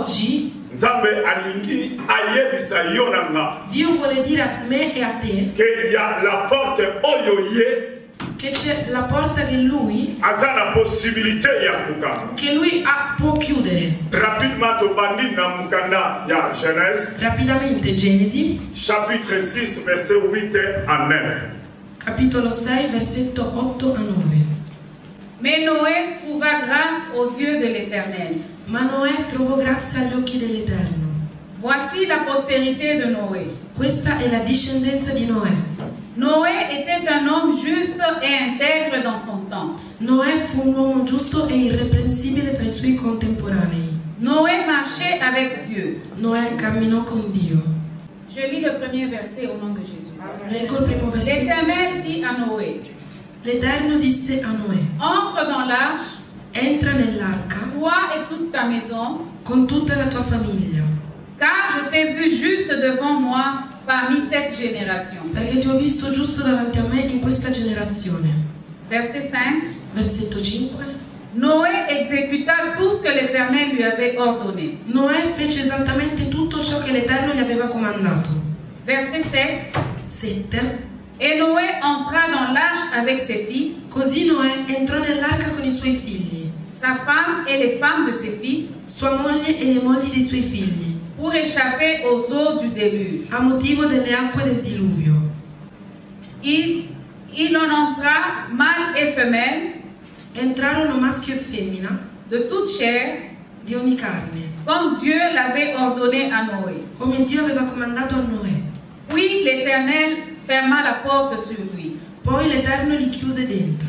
oggi Dio vuole dire a me e a te che la porta che c'è la porta che lui la possibilità può chiudere. Rapidamente Genesi chapitre 6 verset 8 à 9. Capitolo 6 versetto 8 a 9. Mais Noé trouva grâce aux yeux de l'Éternel. Ma Noè trovò grazia agli occhi dell'Eterno. Voici la postérité de Noé. Questa è la discendenza di Noè. Noé était un homme juste et intègre dans son temps. Noè fu un uomo giusto e irreprensibile tra i suoi contemporanei. Noé marchait avec Dieu. Noè camminò con Dio. Je lis le premier verset au nom de Jésus. Leggo il primo versetto. L'Éternel dit à Noé. L'Eterno disse a Noè: Entre dans l'arche. Entra nell'arca. Toi et toute ta maison. Con tutta la tua famiglia. Car je t'ai vu juste devant moi parmi cette génération. Perché ti ho visto giusto davanti a me in questa generazione. Verset 5. Versetto 5. Noé exécuta tout ce que l'Éternel lui avait ordonné. Noè fece esattamente tutto ciò che l'Eterno gli aveva comandato. Verset 7. 7. Et Noé entra dans l'arche avec ses fils. Così Noè entrò nell'arca con i suoi figli. Sa femme et les femmes de ses fils. Sua moglie e le mogli dei suoi figli. Pour échapper aux eaux du déluge. A motivo delle acque del diluvio. Il en entra mâle et femelle. Entrarono maschio e femmina. De toute chair. Di ogni carne. Comme Dieu l'avait ordonné à Noé. Come Dio aveva comandato a Noè. Puis l'Éternel ferma la porte sur lui. Poi l'Eterno li chiuse dentro.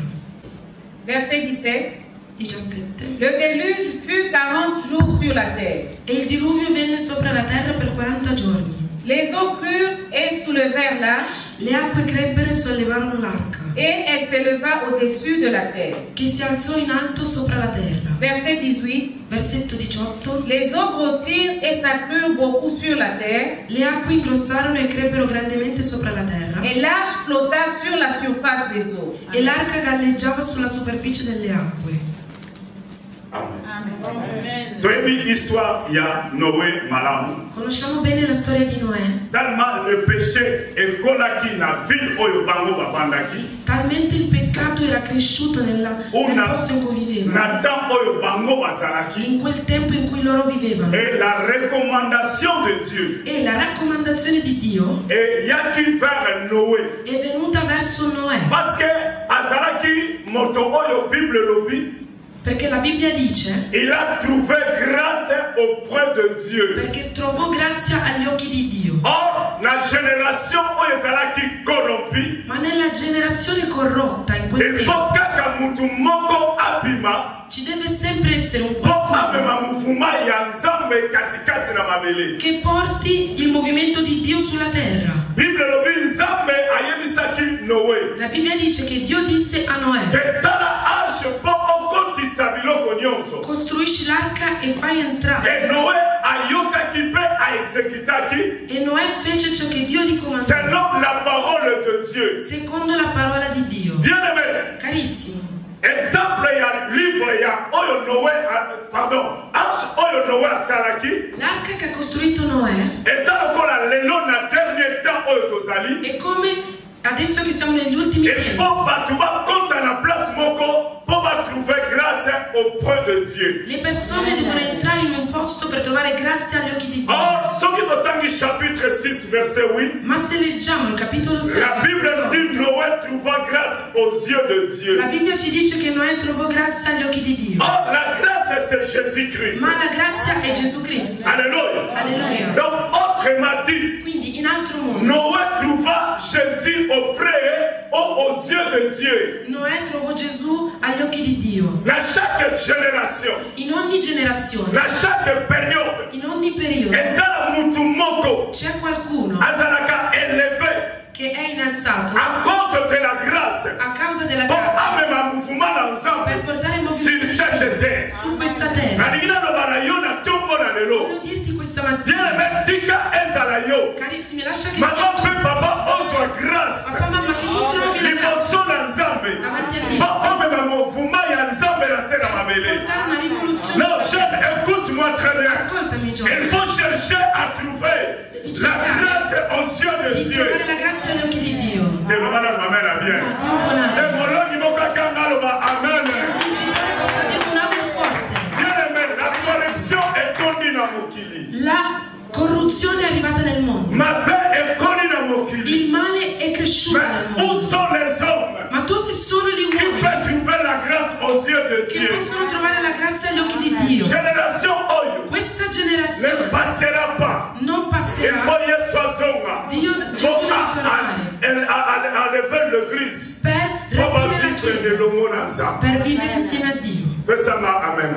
Verset 17. 17. Le déluge fut 40 jours sur la terre. E il diluvio venne sopra la terra per 40 giorni. Les eaux crurent et soulevèrent l'arche. Le acque crebbero e sollevarono l'arca. Et elle s'éleva au-dessus de la terre. Che si alzò in alto sopra la terra. Verset 18. Versetto 18. Les eaux grossirent et s'accrurent beaucoup sur la terre. Le acque ingrossarono e crebbero grandemente sopra la terra. Et l'arche flotta sur la surface des eaux. E l'arca galleggiava sulla superficie delle acque. Amen. Conosciamo bene la storia di Noè. Talmente il peccato era cresciuto nel posto in cui vivevano. In quel tempo in cui loro vivevano. E la raccomandazione di Dio è venuta verso Noè. Perché la Bibbia dice il a trouvé grâce auprès de Dieu. Perché trovò grazia agli occhi di Dio. Or, la génération oyo ezalaki corrompue. Ma nella generazione corrotta in quel tempo kaka mutu moko abima. Ci deve sempre essere un qualcuno che porti il movimento di Dio sulla terra. La Bibbia dice che Dio disse a Noè: costruisci l'arca e fai entrare. E Noè fece ciò che Dio gli comandò. Secondo la parola di Dio. Carissimo. Exemple ya livre ya oyo Noé arche oyo Noé asalaki. L'arca che ha costruito Noè. Ezalokola lelo na dernier temps oyo tozali. E come adesso che siamo negli ultimi tempi. Il faut batu ba konta na place moko pour trouver grâce auprès de Dieu. Le persone devono entrare in un posto per trovare grazia agli occhi di Dio. Or, soki totangi chapitre 6 verset 8. Ma se leggiamo il capitolo 6. La Bible nous dit Noé trouva grâce aux yeux de Dieu. La Bibbia ci dice che Noè trovò grazia agli occhi di Dio. Or, la grâce c'est Jésus-Christ. Ma la grazia è Gesù Cristo. Alleluia. Alleluia. Donc, autrement dit, quindi in altro modo, Noé trouva Jésus auprès aux yeux de Dieu. Noè trovò Gesù agli occhi di Dio. Na chaque génération. In ogni generazione. Na chaque période. In ogni periodo. Ezala mutu moko. C'è qualcuno. Azalaka élevé. Che è innalzato. A cause de la grâce. A causa della grazia. Per portare il movimento su questa terra. Voglio dirti questa mattina. Carissimi, lascia che papà, mamma, che tu trovi la grazia davanti a Dio. Portare una rivoluzione. No, écoute Écoute-moi très bien. Ascoltami, Giovanni. Il faut chercher à trouver la grâce aux yeux de Di Dieu. trovare la grazia agli occhi di Dio. Amen. No, Dio buonato. Et mon langue, il faut quelqu'un amen. Vincitore possa dire un amen forte. Bien aimé, la corruption est connue dans Mokili. La corruzione è arrivata nel mondo. Ma paix est connue dans Mokili. Il male è cresciuto nel Mais où mondo. sont les hommes Ma dove sono gli qui uomini peuvent trouver la grâce aux yeux de che Dieu? possono trovare la grazia agli occhi di Dio? Génération Oyo Questa ne generazione passera pas. non Il passerà. faut y être Dio Gesù deve tornare à lever l'église. per Faut pas riempire la vivre de Chiesa, l'aumône ensemble. per vivere insieme a Dio. Fais-ça, amen.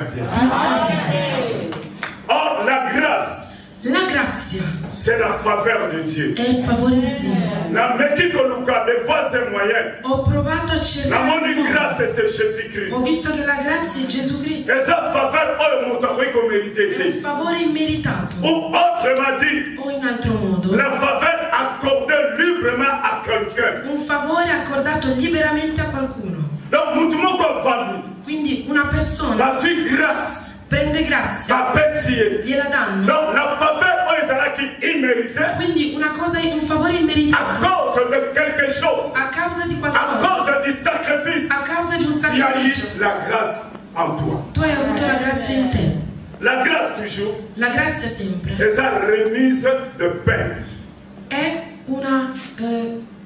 Or, la grâce, La grazia c'est la faveur de Dieu. è il favore di Dio. La médite au Lucas, des voies et moyens. Ho provato a La cercare monique il modo. grâce, c'est Jésus-Christ. Ho visto che la grazia è Gesù Cristo. Et ça, faveur, oh, mon temps, qu'on È un méritait. favore immeritato. Ou autrement dit, O in altro modo, la faveur accordée librement à quelqu'un. un favore accordato liberamente a qualcuno. Donc, nous devons value. Quindi una persona La suite grâce, prende grazia, va payer. gliela danno. Donc, la faveur, oh, c'est là qui imméritée. Quindi un favore À immeritato cause de quelque chose. a causa di À qualcosa, cause du sacrifice. a causa di un Tu as eu sacrificio. la grâce en toi. Tu hai avuto la grazia in te. La grâce toujours La grazia sempre est la remise de peine. è una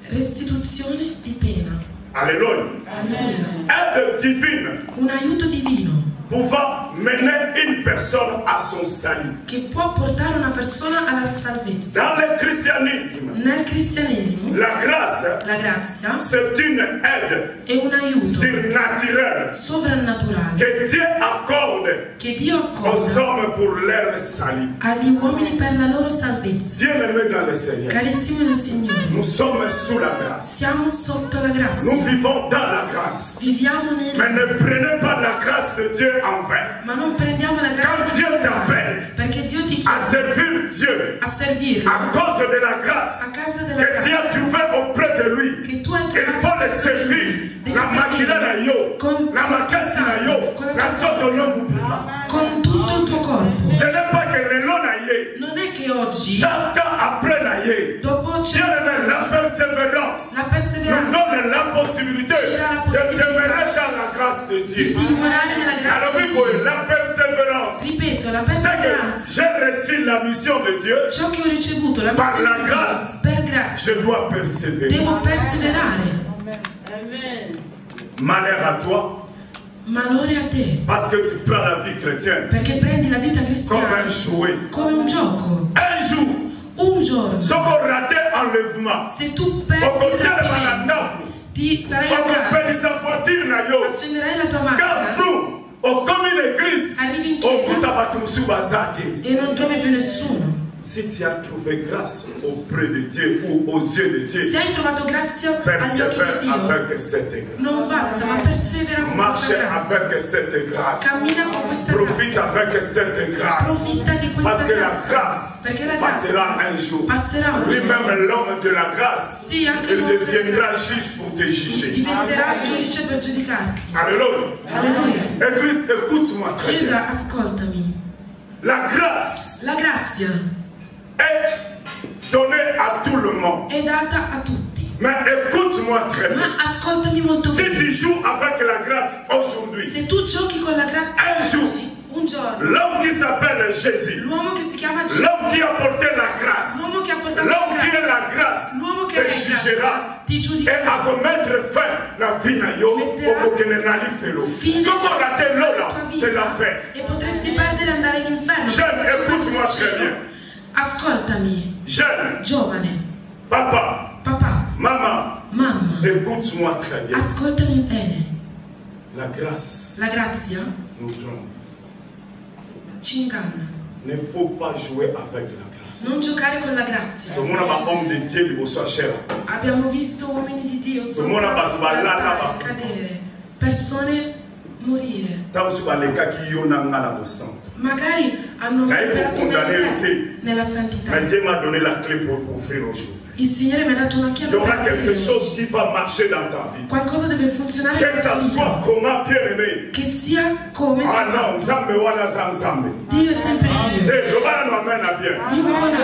restituzione di pena. Alléluia. Alleluia. Aide divine Un aiuto divino pouvant mener une personne à son salut. che può portare una persona alla salvezza. Dans le christianisme, Nel cristianesimo la grâce, la grazia c'est une aide è un aiuto surnaturelle sovrannaturale que Dieu accorde che Dio aux accorda hommes pour leur salut. agli uomini per la loro salvezza. Bien-aimés dans le Seigneur, Carissimo nel Signore, nous sommes sous la grâce. siamo sotto la Nous grazia, vivons dans la grâce. viviamo Mais nel... ne prenez pas la grâce de Dieu en vain. Ma non prendiamo la grazia Quand di Dieu Dio t'appelle perché Dio ti à chiama servir Dieu a servirlo à cause de la grâce a causa della que Dieu a grazia trouvé auprès de lui. che tu hai Il trovato faut le presso di lui. servir. Devi La macchina na yo, con la macchina na yo, con la la tua soto forza, no. con tutto il tuo corpo. Ce n'est pas que le long na ye. Non è che oggi, Satan après na ye. dopo c'è Bien-aimé, la persévérance la nous perseveranza donne la possibilité de demeurer dans la grâce de Dieu. di dimorare nella Alors grazia oui, di pour Dio. la persévérance, Ripeto, la c'est que perseveranza, j'ai reçu la mission de Dieu, ciò che ho ricevuto, la par la missione di Dio, grâce, per grazia, je dois persévérer. devo perseverare. Malheur à toi, Malore a te, parce que tu prends la vie chrétienne perché prendi la vita comme cristiana un jouet. come un gioco. Un jour, Un giorno, ce qu'on ratait enlèvement, se tu au perdi côté il de rapimento, la ti sarai a au casa, côté de sa voiture, na yo. accenderai la tua Quand macchina vous, au comme une église, Arrivi in au chiesa. bout de bazate. e non trovi più nessuno. Si tu as trouvé grâce auprès de Dieu ou aux yeux de Dieu, Se hai trovato grazia agli occhi persévère di Dio, avec cette grâce. non basta, ma persevera con Marche questa grazia. avec cette grâce. Cammina con questa Profite grazia. avec cette grâce. Profitta di questa Parce que la grazia. grâce Perché la passera grazia un jour. passerà un giorno. Lui-même, l'homme de la grâce, Sì, anche il l'uomo della deviendra grazia juge pour te juger. diventerà giudice per giudicarti. Alléluia. Alleluia. Église, écoute-moi très bien. Chiesa, ascoltami. La grâce La grazia est donnée à tout le monde. è data a tutti. Mais écoute-moi très bien. Ma ascoltami molto Si bene. tu joues avec la grâce aujourd'hui, Se tu giochi con la grazia Un jour. oggi, un giorno, l'homme qui s'appelle Jésus, l'uomo che si chiama Gesù, l'homme qui a porté la grâce, l'uomo che ha portato la l'homme qui est grazia, la grâce, l'uomo che è te la jugera grazia, ti et giudicherà. à commettre fin la vie na yo Metterà au bokene na lifelo. fine Ce qu'on raté alla là, tua c'est vita l'enfer. e potresti perdere e andare all'inferno. Jeune, écoute-moi très bien. Ascoltami, Jeune, giovane, papa, papà, maman, mamma, écoute-moi très bien. ascoltami bene. La grâce La grazia nous trompe. ci inganna. Il ne faut pas jouer avec la grâce. Non giocare con la grazia. Tout le monde a homme de Dieu, il faut cher. Abbiamo visto uomini di Dio Mona sopra batuballa, l'altare lava. cadere, persone morire. Tant que les cas qui ont la santo. Magari hanno Dai, operato condannare bene te. nella santità. Mais Dieu m'a donné la clé pour ouvrir aujourd'hui. Il Signore mi ha dato una chiave. Il y aura quelque chose qui va marcher dans ta vie. Qualcosa deve funzionare. Que ça soit comment, bien aimé. Che sia come ah non, Nzambe wana za Nzambe. Dio è sempre Dio. Le bana no amen à bien. Dio buona.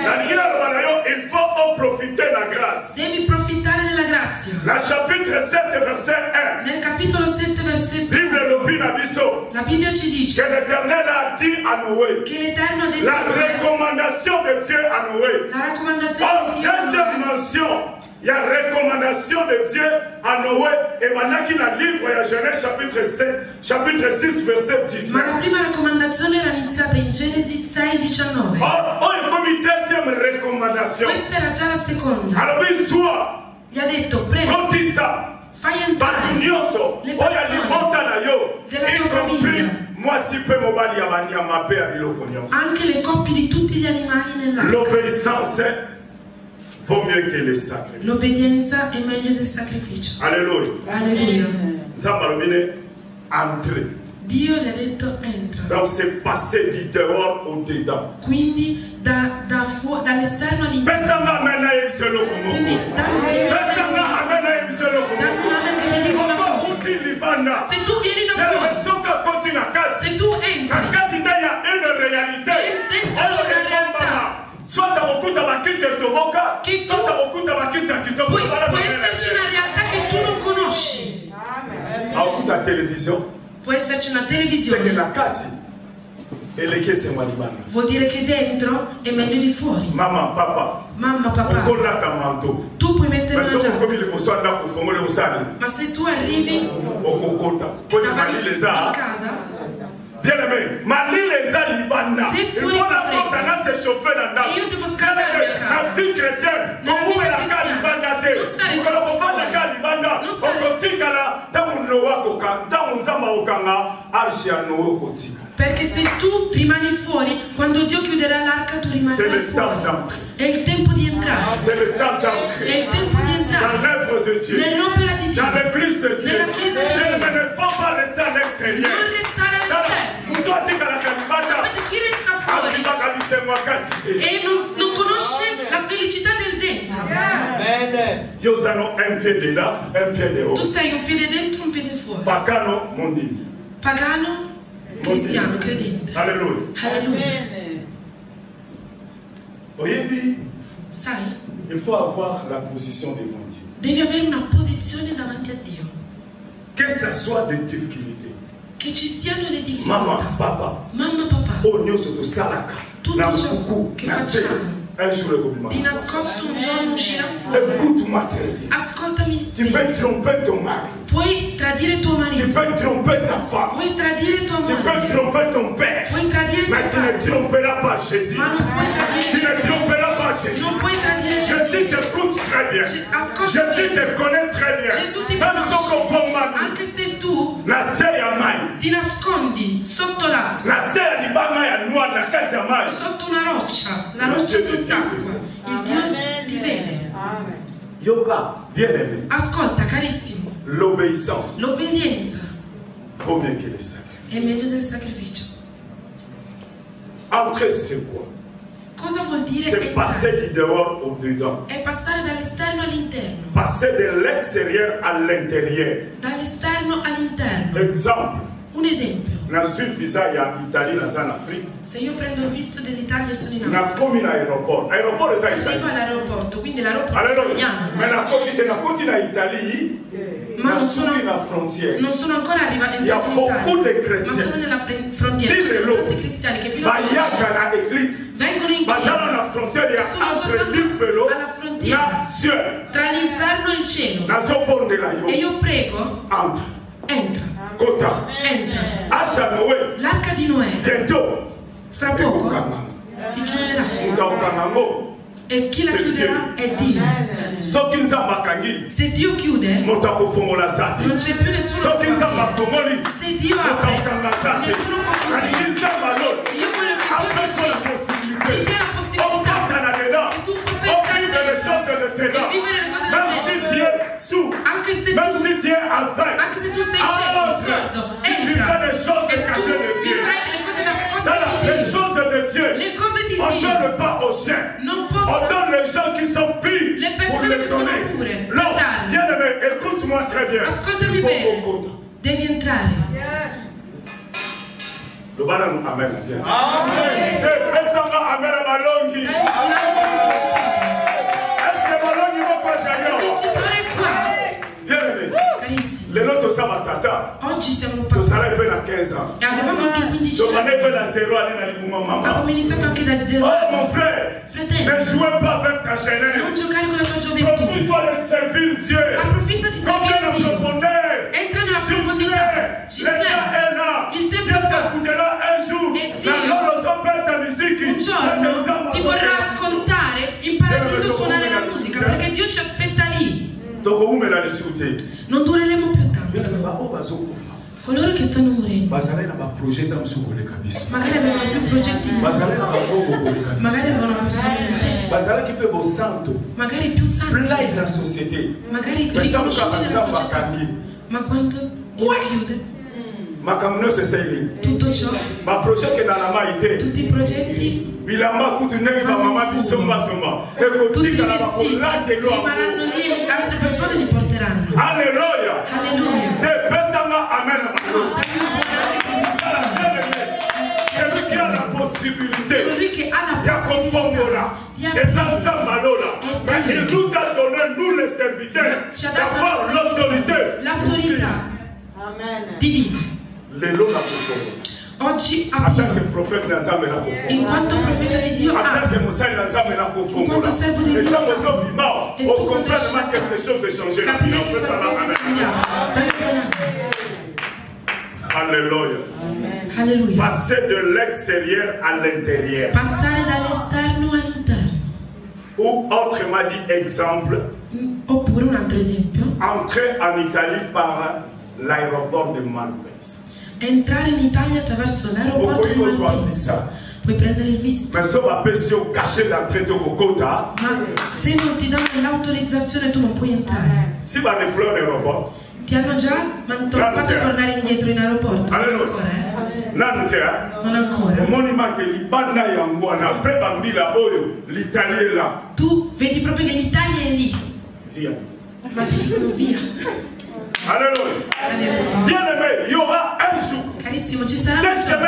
La lingua lo bana yo, il faut en profiter de la grâce. Devi approfittare della grazia. La chapitre 7 verset 1. Nel capitolo 7 versetto 1. Bible lo bina biso. La Bibbia ci dice que l'Éternel a dit à Noé. Che l'Eterno ha detto la recommandation de Dieu à Noé. La raccomandazione di Dio. Deuxième mention. Il y a recommandation de Dieu à Noé et maintenant qu'il a livre à Genèse chapitre 6 verset 19. Ma la prima raccomandazione era iniziata in Genesi 6:19. Oh, è come deuxième recommandation. Questa era già la seconda. Alors il soit. Gli ha detto prego. Conti ça. Fai entrare le persone. Moi si peu mobali ya banyama pe ya biloko nyonso. Anche le coppie di tutti gli animali nell'arca. L'obéissance vaut mieux que le sacrifice. L'obbedienza è meglio del sacrificio. Alleluia. Alleluia. Zambalomine entre. Dio le ha detto entra. Donc c'est passé du dehors au dedans. Quindi dall'esterno all'interno. Pensanga amena ebiselo komo. Quindi pensanga amena ebiselo komo. dammi una amen che ti dico una cosa. Se tu vieni da fuori, se tu entri, une réalité. Dentro c'è una realtà. Soit dans beaucoup de la culture de Moka, soit dans beaucoup de la culture de Moka. Può esserci una realtà che tu non conosci. A beaucoup de télévision. Può esserci una C'est que televisione. la carte. E le che siamo libani. Vuol dire che dentro è meglio di fuori. Mamma, papa. Mamma, papà. Tu puoi mettere una giacca. Ma se tu arrivi davanti a casa, bien aimé, Mali les a libana. Il faut la se chauffer dans la io devo scaldare a casa. La vie chrétienne, comment la calibanda te? Quand on fait la calibanda, on kotika la tamu noa koka, tamu zama okanga, arshia noa kotika. Perché se tu rimani fuori, quando Dio chiuderà l'arca tu rimarrai fuori. È il tempo di entrare. È il tempo di entrare nell'opera di Dio, nella chiesa di Dio. Ne faut pas rester à l'extérieur. Non restare all'esterno. Sapete chi resta fuori e non conosce la felicità del dentro. Io sono un piede là, un piede Tu fuori. sei un piede dentro e un piede fuori. Pagano mondini. Pagano, cristiano, credente. Alleluia. Alleluia. Oyebi, Sai, il faut avoir la position devant Dieu. devi avere una posizione davanti a Dio. Que ce soit des difficultés. Che ci siano le Maman, difficoltà. papa. Mamma, papà. Oh, nous sommes salaka. Tutto ciò che facciamo Un jour le compliment. di nascosto un giorno uscirà fuori. Écoute-moi très bien. Ascoltami. Tu peux tromper ton mari. Puoi tradire tuo Tu marito. peux tromper ta femme. Puoi tradire tua Tu peux madre. tromper ton père. Puoi tradire tuo Mais tu ne padre. tromperas pas Jésus. Ma non puoi Tu tradire ne tromperas pas Jésus. Non puoi tradire Gesù. Jésus t'écoute très bien. Ascolta Jésus bene. te connaît très bien. Gesù ti Même si on conosce. comprend Anche se tu la sei a mai. ti nascondi sotto l'acqua, La sei di banga ya noa na kati ya mai. sotto una roccia, la roccia sott'acqua, il Dio ti vede. Yoka, bien aimé. Ascolta, carissimo, L'obéissance l'obbedienza vaut mieux que le è sacrifice. meglio del sacrificio. Entrer, c'est quoi? Cosa vuol dire C'est entrare? passer du dehors au dedans. È passare dall'esterno all'interno, Passer de l'extérieur à l'intérieur. dall'esterno all'interno. Exemple, Un esempio, na sud visa ya Italie na za en Afrique. se io prendo il visto dell'Italia e sono in Na Africa, komi na aéroport. Aéroport eza arrivo Italie. all'aeroporto, quindi l'aeroporto è Allora, italiano, mais na koti na Italie. ma Na non sud sono, na frontière. non sono ancora entrato in Il y a beaucoup de Italia, ma chrétiens. sono nella frontiera. Ci sono tanti cristiani che fino a oggi Bayaka na église. vengono in Bazala chiesa na frontière ya Sono entre soltanto l'Ifelo alla frontiera. na ciel. tra l'inferno e il cielo. Na zobondela E yo. io prego, Entre. entra, Kota. entra. Asha Noé. L'arca di Noè, Bientôt. fra poco, Ekokanga. si chiuderà. Utaokangango. E chi la chiuderà è Dio. Soki nzambe akangi. Se Dio chiude, Moto akofongola za te. non c'è più nessuno Soki che nzambe può aprire. afongoli. Se Dio Moto apre, akokanga za te. nessuno può chiudere. Alingi nzambe alone. Io voglio che Dio Après la ti possibilité. dia la possibilità Okokana dedans. che tu possa On entrare vit les choses dentro de dedans. e vivere le cose del Même si tu dentro. es sourd. Anche se Même tu, si tu es aveugle. anche se tu sei cieco, sordo, tu vivras entra les choses e tu cachées de Dieu. vivrai le cose nascoste Voilà, di les Dio. choses de Dieu. Le cose di On ne Dio donne pas aux saints. non On possono On donne les gens qui sont pires pour les donner. Non, bien aimé, écoute-moi très bien. Ascoltami bene. Devi entrare. Le balan amen. Amen. Amen à Malongi. Est-ce que Malongi va pas changer? Bien aimé. Le nôtre sama tata. Oggi siamo passati. Sarà appena 15 ans. E avevamo anche 15 anni. Domani appena 0 anni nella mamma. Abbiamo iniziato anche da 0 anni. Oh mon frère. Fratello. Ne jouez pas avec ta jeunesse. Non giocare con la tua gioventù. Profite-toi de servir Dieu. Approfitta di servire Dio. Entra nella profondità. Il tempo è qua. E Dio un giorno ti vorrà ascoltare in paradiso suonare la musica, perché Dio ci aspetta lì. Non dureremo più tanto. Coloro che stanno morendo magari avevano più progetti di vita, magari avevano più soldi, magari più santi, magari riconosciuti nella società, ma quando Dio chiude tutto ciò, tutti i progetti, tutti i vestiti rimarranno lì e altre persone li porteranno. Alleluia. Alleluia. Celui qui a la possibilité mais il nous a donné, nous les serviteurs, d'avoir l'autorité divina. Oggi abbiamo, in quanto profeta di Dio, in quanto servo di Dio, e tu quando esci da qua, capire che qualcosa è cambiato. Alléluia. Alleluia. Passer de l'extérieur à l'intérieur. Passare dall'esterno all'interno. Ou autrement dit, exemple, oppure un altro esempio, entrer en Italie par l'aéroport de Malpensa. Entrare in Italia attraverso l'aeroporto di Malpensa. Puoi prendere il visto. Ma se non ti danno l'autorizzazione tu non puoi entrare. Ti hanno già fatto tornare indietro in aeroporto? Non ancora, Non ancora. Tu vedi proprio che l'Italia è lì. Via. Ma ti dicono via. Alleluia. Bien-aimé, il y aura un jour. Carissimo, ci sarà un giorno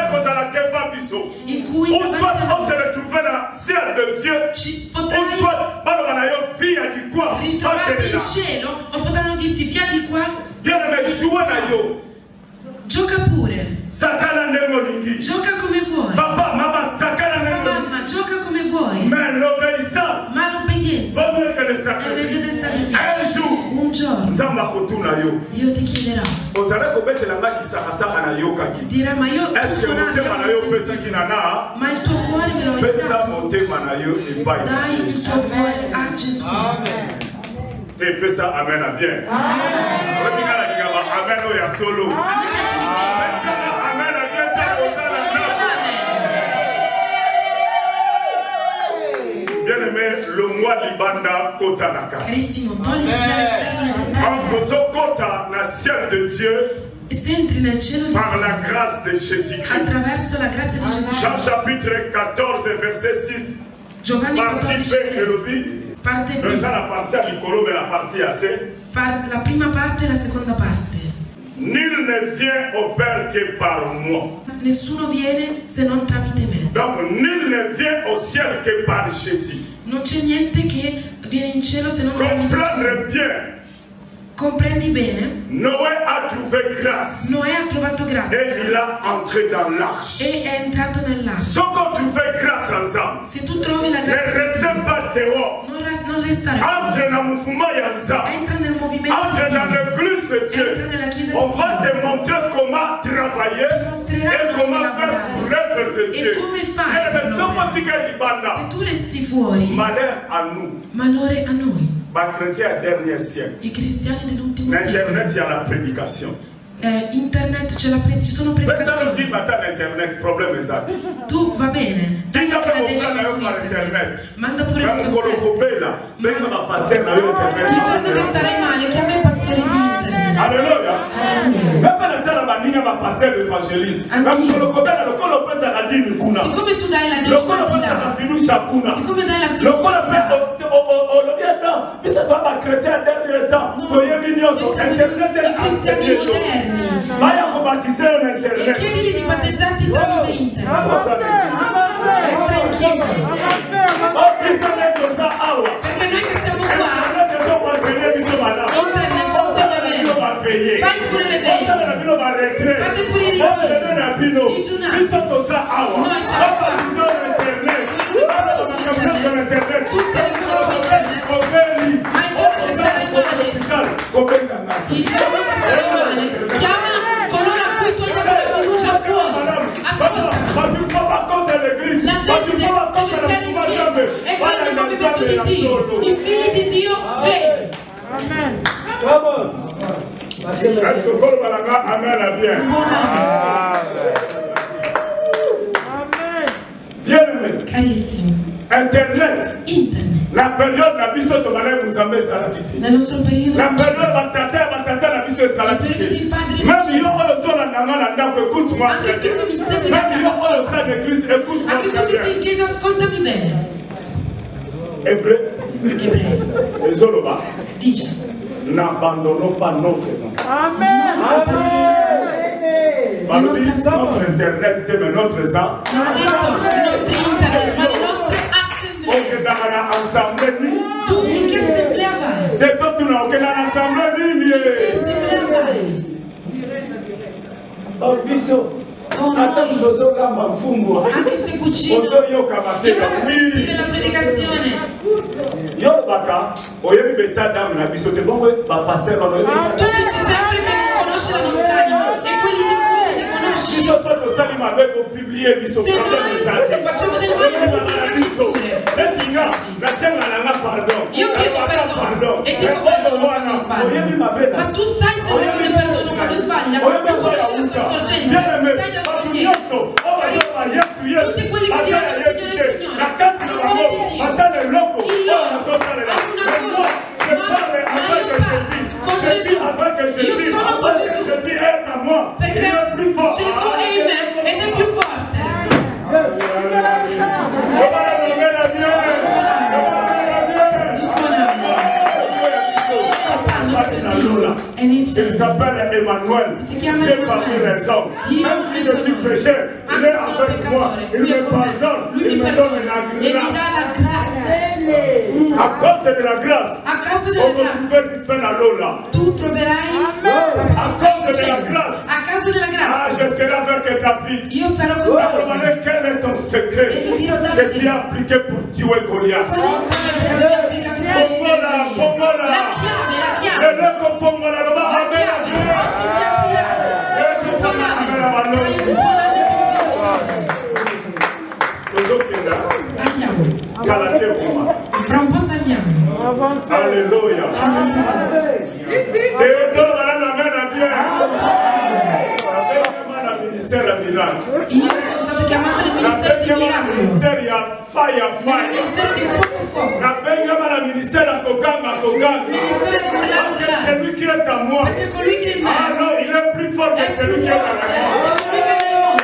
in cui on se retrouve dans le ciel de Dieu. On soit ritrovati in cielo o potranno dirti via di qua. Bien-aimé, jouez na yo. Gioca pure. Sakana nengolingi. Gioca come vuoi. Papa, mamma, sakana nengolingi. Mamma, gioca come vuoi. Ma l'obbedienza. Ma l'obbedienza è meglio del sacrificio. Un jour. Un giorno. Dio ti chiederà. Dirà, ma io ma il tuo cuore me lo hai dato. Dai il tuo cuore a Gesù. Et puis ça amène à bien. Amen au Yasolo. Amen à bien. Bien aimé, le mois Libanda Kota Naka. Kota na ciel de Dieu. Par la grâce de Jésus-Christ. Jean chapitre 14 verset 6. Giovanni 14. Parte B. La prima parte e la seconda parte. Nul ne vient au Père que par moi. Nessuno viene se non tramite me. Donc nul ne vient au ciel que par Jésus. Non c'è niente che viene in cielo se non tramite Comprendre bien. Comprendi bene? Noé a trouvé grâce. Noè ha trovato grazia. Et il a entré dans l'arche. E è entrato nell'arca. Ce qu'on trouvait grâce ensemble. Se tu trovi la grazia, ne restez pas dehors. Non restare. Entre dans le mouvement ensemble. Entra nel movimento. Entre dans l'église de Dieu. Entra nella chiesa On va te montrer comment travailler et comment faire pour l'œuvre de Dieu. E come fare? Se tu resti fuori. Malheur à nous. Malore a noi. I cristiani dell'ultimo secolo. L'internet, il y a la prédication. Internet, ci sono predicazioni. Tu va bene. Dai anche la decima su internet. Manda pure la tua offerta. Il giorno che starai male, chiama i pastori di internet. Alleluia. baninga ba passer l'évangéliste. Siccome tu dai la decima, siccome dai la fiducia, i cristiani moderni, e chiedili di battezzarti tramite internet. Entra in chiesa. Perché noi che siamo qua, internet ci insegna bene. Fai pure le veglie, fate pure i ritiri, digiunate. Noi siamo qua. Tutte le cose su internet. Ma il giorno che starai male, chiama coloro a cui tu hai dato la fiducia fuori. Ascolta, la gente deve entrare in chiesa e guardare il movimento di Dio. I figli di Dio vedi. Amen. Est-ce que Paul Balanga amen à bien? Bien aimé. Carissimo. Internet. La période la biso to malay muzambe salakiti. Nel nostro periodo. La période batata la biso salakiti. Même yo oyo sola nanga na ndako écoute-moi. Anche tu che mi segui da casa. Même yo oyo sola d'église écoute-moi. Anche tu che sei in chiesa ascoltami bene. Hébreu. Et Zoloba. Dice. N'abandonnons pas nos présences. Amen. Notre internet est notre présent. Non ha detto i nostri internet, ma le nostre assemblee. Tu in che assemblea vai? De toi tu n'as aucune assemblée ligne. In che assemblea vai? Oh biso. Anche se cucino, io posso sentire la predicazione. Io baka, oyebi betadam na biso te bongo ba passer ba no. Tu dici sempre che non conosci la nostra anima e quelli di fuori li conosci. Biso sotto salima bebo publier biso. Se noi facciamo del male pubblicaci pure. La senga na pardon. Io chiedo perdono e dico perdono quando sbaglio. Ma tu sai se uno chiede perdono quando sbaglia? Tu conosci la sua sorgente, sai da dove viene. Tutti quelli che diranno Signore, Signore, non sono di Dio. In loro hanno una cosa, ma io parlo con Gesù. Io sono con Gesù. Perché Gesù è in me ed è più forte. Il s'appelle Emmanuel. J'ai parlé les hommes. Même si je suis pécheur, il est avec moi. Il me pardonne. Il me donne la grâce. À cause de la grâce, tu troverai à cause de la grâce. Ah, je serai avec David. Io sarò con David. Quel est ton secret que tu as appliqué pour tuer Goliath? La chiave. Fra un po' saliamo. Alleluia. Io sono stato chiamato nel ministero di miracoli. Nel ministero di fuoco. Nel ministero di c'est lui qui est à moi. Perché colui che è in me. Ah non, il est plus fort que celui qui est dans la moi.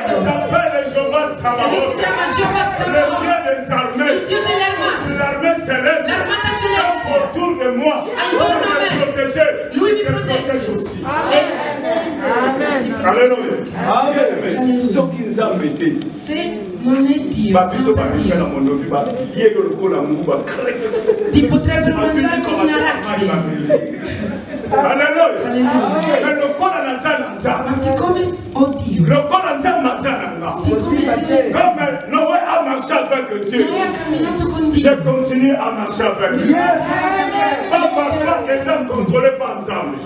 Il s'appelle Jéhovah Sabaoth. Si chiama Jehovah Sabaoth. Le Dieu des armées. Il Dio delle armate. L'armée céleste. L'armata celeste. Autour de moi. Intorno a me. Lui mi protegge aussi. Amen. Alléluia. Amen. Ce qui nous a embêtés. Se non è Dio. Ti potrebbero mangiare come un arachide. Alleluia. Ma siccome ho Dio, siccome Dio, comme Noé a marché avec Dieu, Noè ha camminato con Dio, je continue à marcher avec Dieu. Pourquoi les hommes ne contrôlent pas ensemble?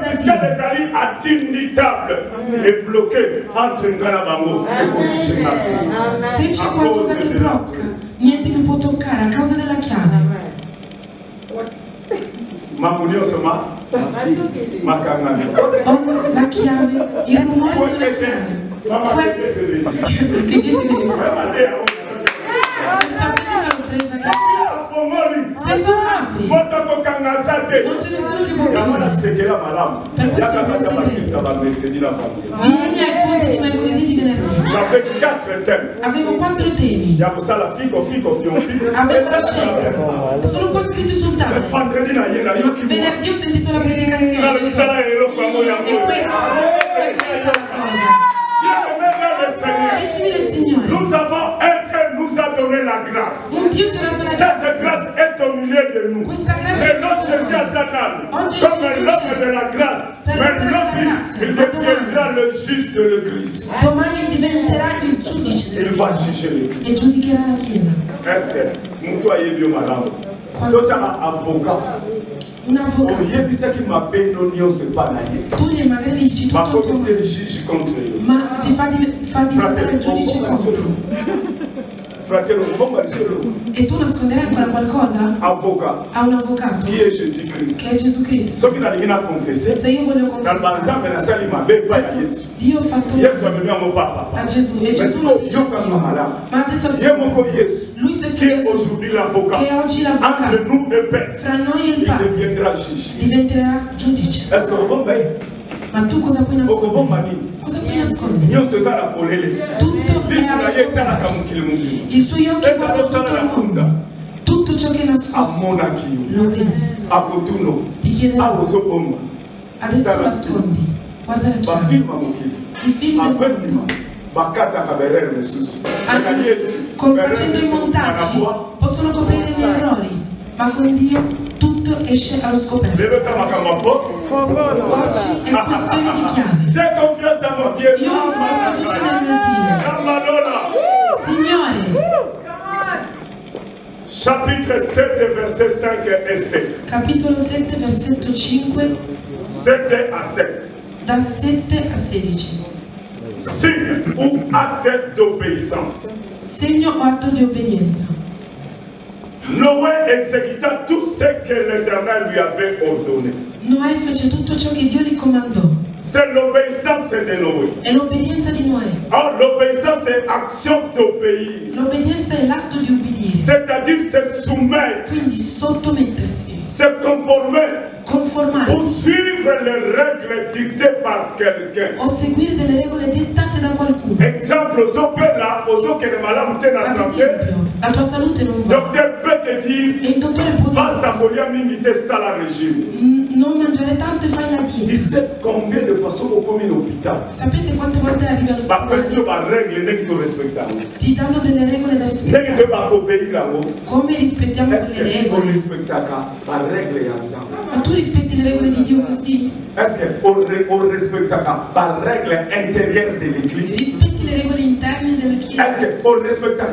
Puisque les alliés indubitables est bloqué entre Nganabango et Kotushima. Se c'è qualcosa che blocca, niente mi può toccare a causa della chiave. Ma la chiave, il rumore della chiave. Che Dio ti vede. Se Se tu apri, non c'è nessuno che può vieni al ponte di mercoledì e di venerdì. Avevo 4 temi. Avevo la scelta. Sono qua scritti sul tavolo. Venerdì ho sentito la predicazione. E questa è la cosa. Nous avons un Dieu nous a donné la grâce. Cette grâce est au milieu de nous. Mais non Jésus à Satan, comme l'homme de la grâce, maintenant il deviendra le juge de l'Église. Il va juger l'Église. Est-ce que nous soyons bien malades? Nous sommes avocats. Un avvocato. Tu devi magari dici tutto contro io. Ma ti fa diventare il giudice contro. Fratello, e tu nasconderai ancora qualcosa? A un avvocato che è Gesù Cristo. Che è Gesù Cristo. Se io voglio confessare, Dio ha fatto a Gesù e Gesù lo dice a Dio. Ma adesso lui stesso che è oggi l'avvocato fra noi e il Padre diventerà giudice. Ma tu cosa puoi nascondere? Cosa puoi nascondere? Tutto è i suoi occhi guardano tutto il mondo. Tutto ciò che è nascosto lo vede. Ti chiederà. Adesso nascondi. Guarda la chiave. I film del mondo. Facendo i montaggi possono coprire gli errori, ma con Dio tutto esce allo scoperto. Oggi è questione di chiave. Io ho fiducia nel mio Dio. Signore. Chapitre 7, verset 5 et 7. Capitolo 7, versetto 5. 7 a 7. Da 7 a 16. Signe ou acte d'obéissance. Segno o atto di obbedienza. Noé exécuta tout ce que l'Éternel lui avait ordonné. Noè fece tutto ciò che Dio gli comandò. C'est l'obéissance de Noé. È l'obbedienza di Noè. Or, l'obéissance è action d'obéir. L'obbedienza è l'atto di ubbidire. C'est-à-dire se soumettre. Quindi sottomettersi. Se conformer. Conformarsi. O suivre le règles dictées par quelqu'un. O seguire delle regole dettate da qualcuno. Esempio, la tua salute non va. Docteur peut te dire, e il dottore può dire, non mangiare tanto e fai la dieta. Tu sais combien de fois comme in hôpital. Sapete quante volte arrivi all'ospedale? Ti danno delle regole da rispettare. Come rispettiamo quelle regole? Ma tu rispetti le regole di Dio così? Est-ce qu'on respecte la règle intérieure de l'Église? Rispetti le regole interne della Chiesa? Est-ce qu'on respecte les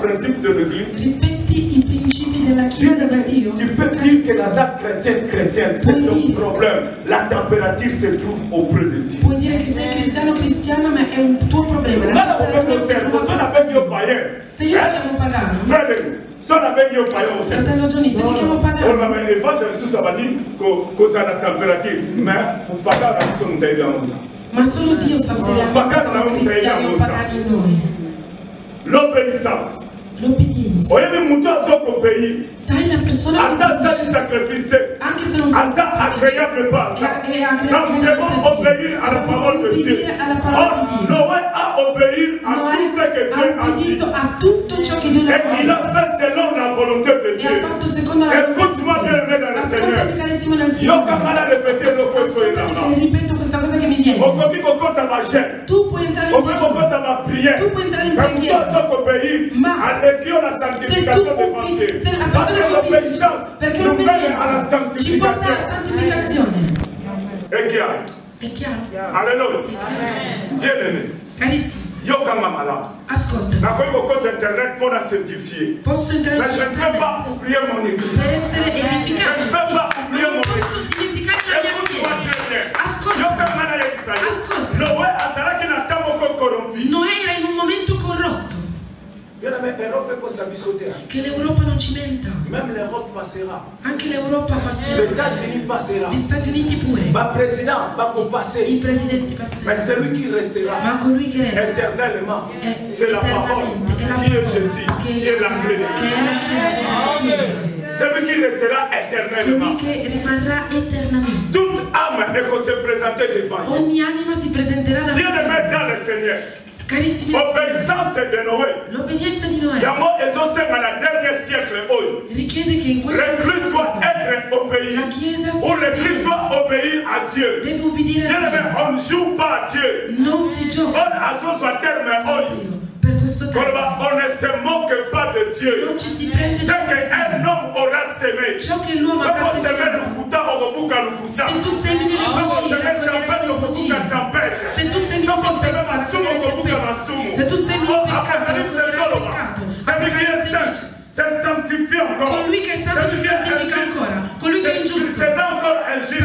principes de l'Église? Rispetti i principi della Chiesa da Dio? Tu peux dire que dans un chrétien, c'est un problème. La température se trouve auprès de Dieu. Puoi dire che sei cristiana, ma è un tuo problema. Se io ti chiamo pagano, fratello Johnny, se ti chiamo pagano, ma solo Dio sa se siamo cristiani o pagani noi. L'obéissance. L'obbedienza. Sai la persona che anche se non fa nous devons obéir à la parole de Dieu. Noé a obéi à tout ce que Dieu a dit. Et il a fait selon la volonté de Dieu. Écoute-moi bien, aimé dans le Seigneur. Io camara répéter le questo ripeto questa cosa che mi viene. Tu puoi entrare in preghiera. Tu puoi entrare in preghiera. Ma se tu ubbidici, se la persona che ubbidisce, perché l'obbedienza ci porta alla santificazione. È chiaro? È chiaro? Alleluia. Bien-aimé. Carissimo. Io chiamo malato. Ascolta. Ma quello conto internet può certifiare. Posso entrare su internet? Ma je ne peux pas oublier mon église. Per essere edificato. Je ne peux pas oublier mon église. Posso dimenticare la mia chiesa. Ascolta. Io chiamo malato. Noè sarà che non stiamo corrompi. Noè era in un momento corrotto. che l'Europa non ci menta. Même l'Europe passera. Anche l'Europa passerà. Les États-Unis passera. Gli Stati Uniti pure. Ma président va passer. I presidenti passeranno. Mais celui qui restera. Ma colui che resta Éternellement. C'est la parole. Qui est Jésus. Qui est la clé de Dieu. Celui qui restera éternellement. Colui che rimarrà eternamente. Toute âme est qu'on se présenter devant lui. Ogni anima si presenterà davanti. Viens de mettre dans le Seigneur. Carissimi, l'obéissance de Noé. L'obbedienza di Noè richiede che in questo l'Église doit être obéie. la Chiesa Ou l'Église doit obéir à Dieu. deve obbedire a Dio. On ne joue pas à Dieu. Non si gioca a Dio. Per questo tempo on ne se moque pas de Dieu. non ci si prende Ce qu'un homme aura semé. ciò che l'uomo avrà seminato. Se tu semini le vocine, raccoglierai le vocine. Se tu semini tempesta, raccoglierai tempesta. Se tu semini il peccato, raccoglierai il peccato. C'est sanctifié encore. Colui che è santo si santifica ancora. Colui che è ingiusto sarà ancora ingiusto.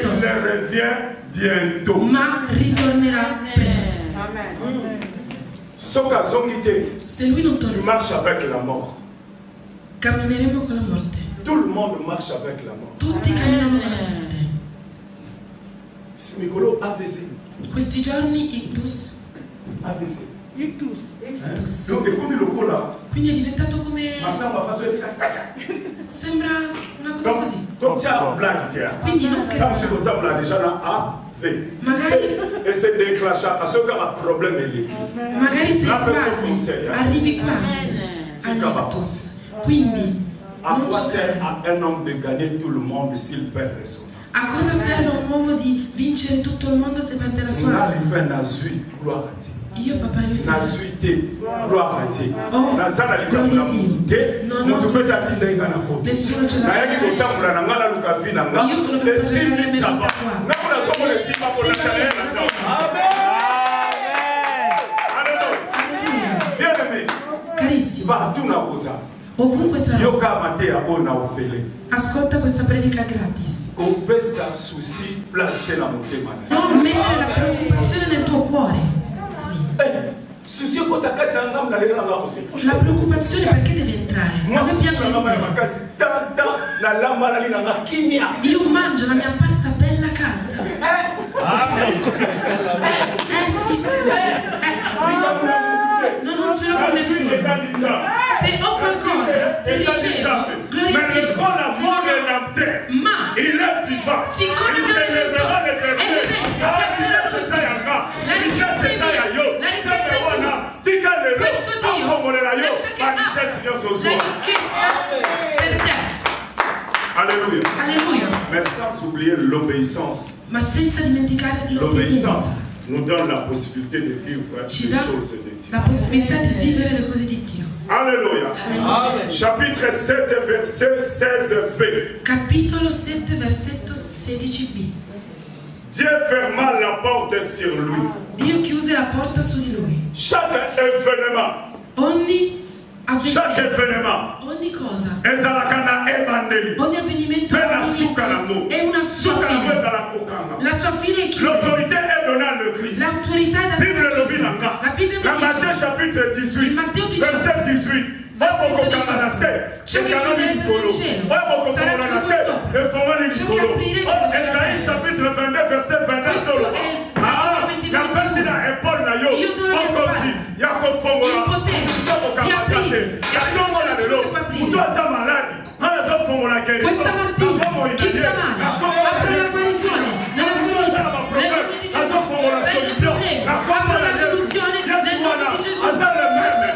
Il revient bientôt. Ma ritornerà presto. Se lui non tu torna, marches avec la mort. cammineremo con la morte. Tout le monde marche avec la mort. Tutti camminano con la morte. Simicolo AVC. Questi giorni ictus. AVC. Ictus. Quindi è diventato come... Sembra una cosa così. Quindi non scherzate. Magari sei quasi, arrivi quasi all'ictus. Quindi non un homme de gagner tout le monde s'il perd son âme? A cosa serve a un uomo di vincere tutto il mondo se perde la sua anima? Io papà li fa. Gloire a Dieu. Oh, gloria a Dio. Non ho nessuno ce l'ha. Io sono per portare la mia vita qua. Carissimo, ovunque sarà, ascolta questa predica gratis. Non mettere la preoccupazione nel tuo cuore. La preoccupazione perché deve entrare? A me piace io mangio la mia pasta bella calda. Sì. No, non ce l'ho con nessuno. Se ho qualcosa, se ricevo, gloria a Dio. Ma siccome il mio Redentore è vivente, si alzerà la ricchezza è mia, la ricchezza è tua. Questo Dio lascia che ha la ricchezza per te. Alléluia. Alleluia. Mais sans oublier l'obéissance. Ma senza dimenticare l'obbedienza. Nous donne la possibilité de vivre les choses de Dieu. La possibilità di vivere le cose di Dio. Alléluia. Amen. Chapitre 7, verset 16b. Capitolo 7, versetto 16b. Dieu ferma la porte sur lui. Dio chiuse la porta su di lui. Chaque événement. Chaque événement. Ogni cosa. Ogni avvenimento è una sua fine. La sua fine è chi? L'autorité est donnée à l'Église. L'autorità è data alla Chiesa. La Bibbia mi dice. Matthieu chapitre 18. Verset 18. Ciò che chiuderete nel cielo sarà chiuso sopra. Ciò che aprirete Esaïe chapitre 22 verset 22 solo. La persona è Paul io do la mia spalla il potere di aprire e questa mattina chi sta male apro la guarigione nella sua vita nel nome di Gesù. Sei il problema, apro la soluzione nel nome di Gesù. Questo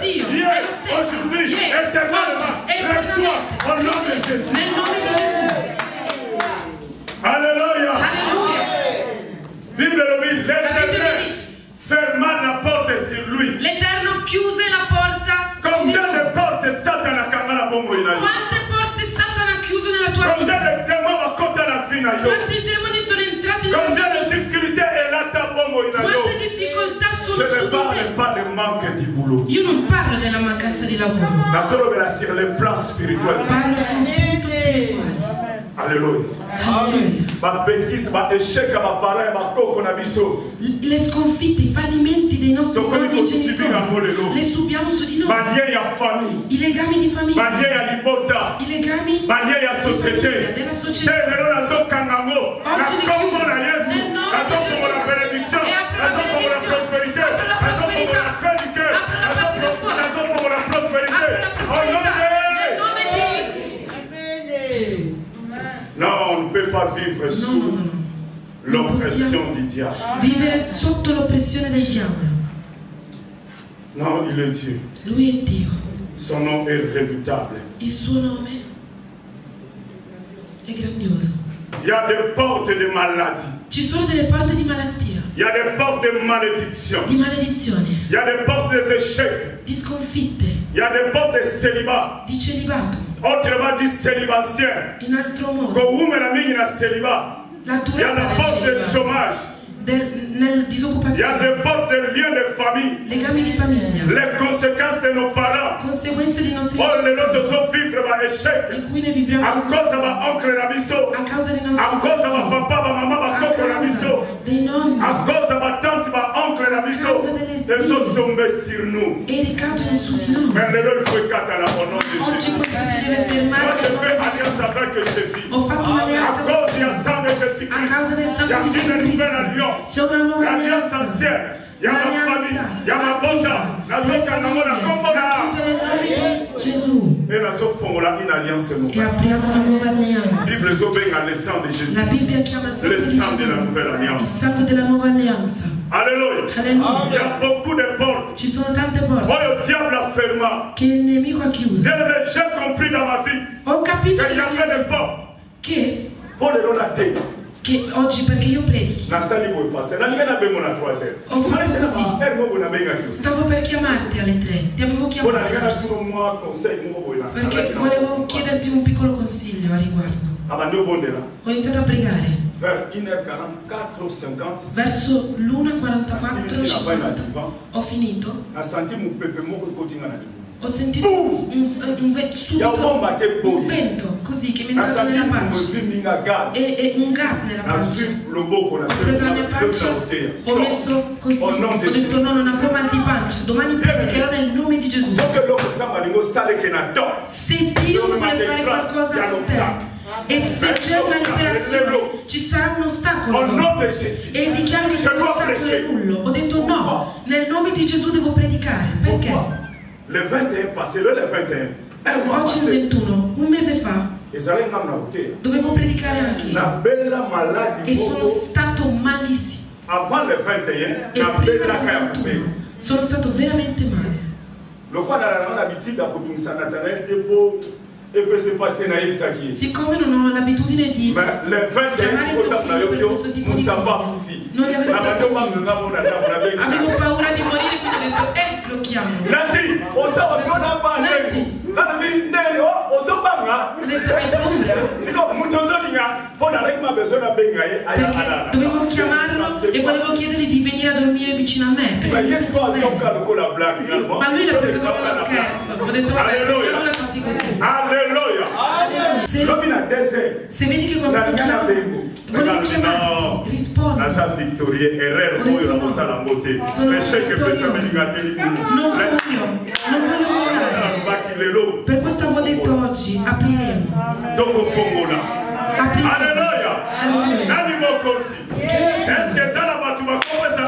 Dio è lo stesso ieri, oggi e eternamente nel nome di Gesù. Alleluia. La Bibbia mi dice ferma la porta sur lui. l'Eterno chiuse la porta. Combien de portes Satan a fermé la bombe? Quante porte Satana ha chiuso nella tua vita? Quanti demoni sono entrati nella tua vita? Quante difficoltà sono su di te? Io non parlo della mancanza di lavoro. Parlo sul punto spirituale. Alléluia. Ma bêtise, ma échec, ma parole, ma coco, na biso. Le sconfitte, i fallimenti dei nostri genitori, le subiamo su di noi. I legami di famiglia, i legami della società. Oggi le chiude nel nome di Gesù. La benedizione, la prosperità, la prosperità, la prosperità. Non, on ne peut pas vivre sous l'oppression du diable. Vivere sotto l'oppressione del diavolo. Non, il est Dieu. Lui è Dio. Son nom est redoutable. Il suo nome è grandioso. Il y a des portes de maladie. Ci sono delle porte di malattia. Il y a des portes de malédiction. Di maledizione. Il y a des portes d'échec. Di sconfitte. Il y a des portes de célibat. Di celibato. Autrement dit célibataire. In altro modo. Il y a la porte de chômage. Nel disoccupazione. Il y a des portes de liens de famille. Legami di famiglia. Les conséquences de nos parents. Conseguenze dei nostri vivre ma échec. Di cui ne vivremo. A causa ma oncle na biso. A causa dei nostri. A causa ma papà ma mamma ma coco na biso. Dei nonni. A causa ma tante ma oncle na biso. Ils sont tombés sur nous. E ricadono su di noi. Mais il faut catala au nom de Jésus. Oggi questo si deve fermare. Moi je fais alliance avec Jésus. Ho fatto un'alleanza. A causa del sangue di Gesù Cristo. A causa del sangue di Gesù Cristo. C'è una nuova alleanza ancienne. Il y a ma famille, il y a ma bonta, la zona namona combola. Gesù. E la soffola in alliance e apriamo una nuova alleanza. Bible sobenga le sang di Gesù. La Bibbia chiama il sang della nuova alleanza. Il sangue della nuova alleanza. Alleluia. Alleluia. Il y a beaucoup de portes. Ci sono tante porte. Poi il diavolo ha fermato. Che il nemico ha chiuso. J'ai compris dans ma vie. Ho capito che il y avait des portes. Che Che oggi perché io predichi ho fatto così, stavo per chiamarti alle 3, ti avevo chiamato perché volevo chiederti un piccolo consiglio a riguardo. Ho iniziato a pregare verso l'1:44 ho finito. Ho sentito un vento così che mi è andato nella pancia e un gas nella pancia. Ho preso la mia pancia, ho messo così, ho detto no, non avrò mal di pancia, domani predicherò nel nome di Gesù. Se Dio vuole fare qualcosa con te e se c'è una liberazione ci sarà un ostacolo e dichiaro che quell'ostacolo è nullo. Ho detto no, nel nome di Gesù devo predicare. Perché? Le 21 passé, le 21. Oggi il 21, un mese fa, dovevo predicare anche io. E sono stato malissimo. E prima del 21 sono stato veramente male. Siccome non ho l'abitudine di chiamare mio figlio per questo tipo di cose, non gli avevo detto niente. Avevo paura di morire, quindi ho detto lo chiamo. Nanti, ho detto hai paura? Perché dovevo chiamarlo e volevo chiedergli di venire a dormire vicino a me. Ma lui l'ha preso come uno scherzo. Ho detto vabbè, prendiamola tutti così. Alleluia. Se vedi che qualcuno chiama, volevo chiamare, rispondi. Ho detto no, sono vittorioso. Non voglio mollare. Per questo avevo detto oggi apriremo. Alleluia. Nani mokosi. Est-ce que ça la batuma come ça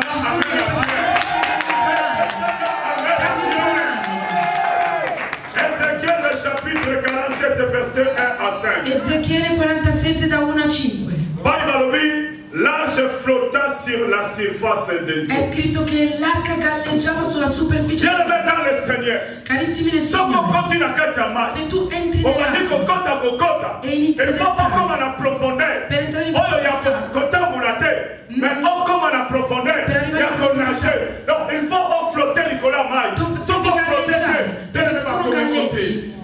Ezechiel le chapitre 47 verset 1 à 5. Ezechiele 47 da 1 a 5. L'arche flotta sur la surface des eaux. È scritto che l'arca galleggiava sulla superficie. Carissimi nel Signore, se tu entri nell'acqua e inizi a entrare, per entrare in profondità, il faut flotter Nicolas mai. Devi galleggiare, perché se tu non galleggi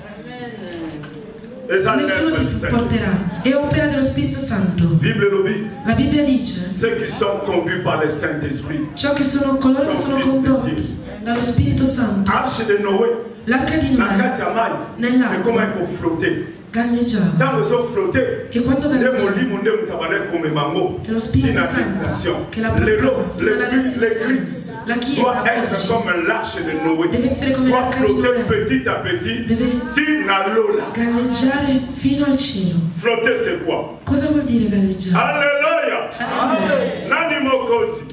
nessuno ti porterà. È opera dello Spirito Santo. La Bibbia dice ciò che sono coloro che sono condotti dallo Spirito Santo. L'arca di Noè nell'acqua galleggiava. E quando galleggiava, e lo Spirito Santo che la portava l'église doit être comme l'arche de Noé, doit flotter petit à petit, galleggiare fino al cielo. Flotter c'est quoi? Cosa vuol dire galleggiare? Alléluia! L'animo così.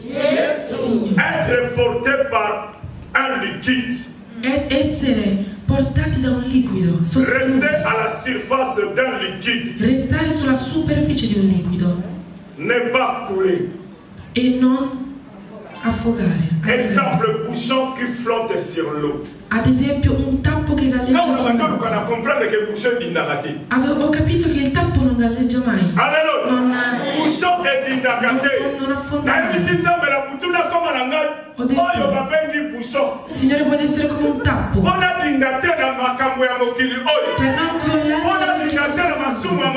Être porté par un liquide. Essere portati da un liquido, rester à la surface d'un liquide, restare sulla superficie di un liquido, ne pas couler e non affogare. Exemple, bouchon qui flotte sur l'eau. Ad esempio un tappo che galleggia sull'acqua. Ho capito che il tappo non galleggia mai. Non affonda. Ho detto, Signore, voglio essere come un tappo per non crollare, per non affondare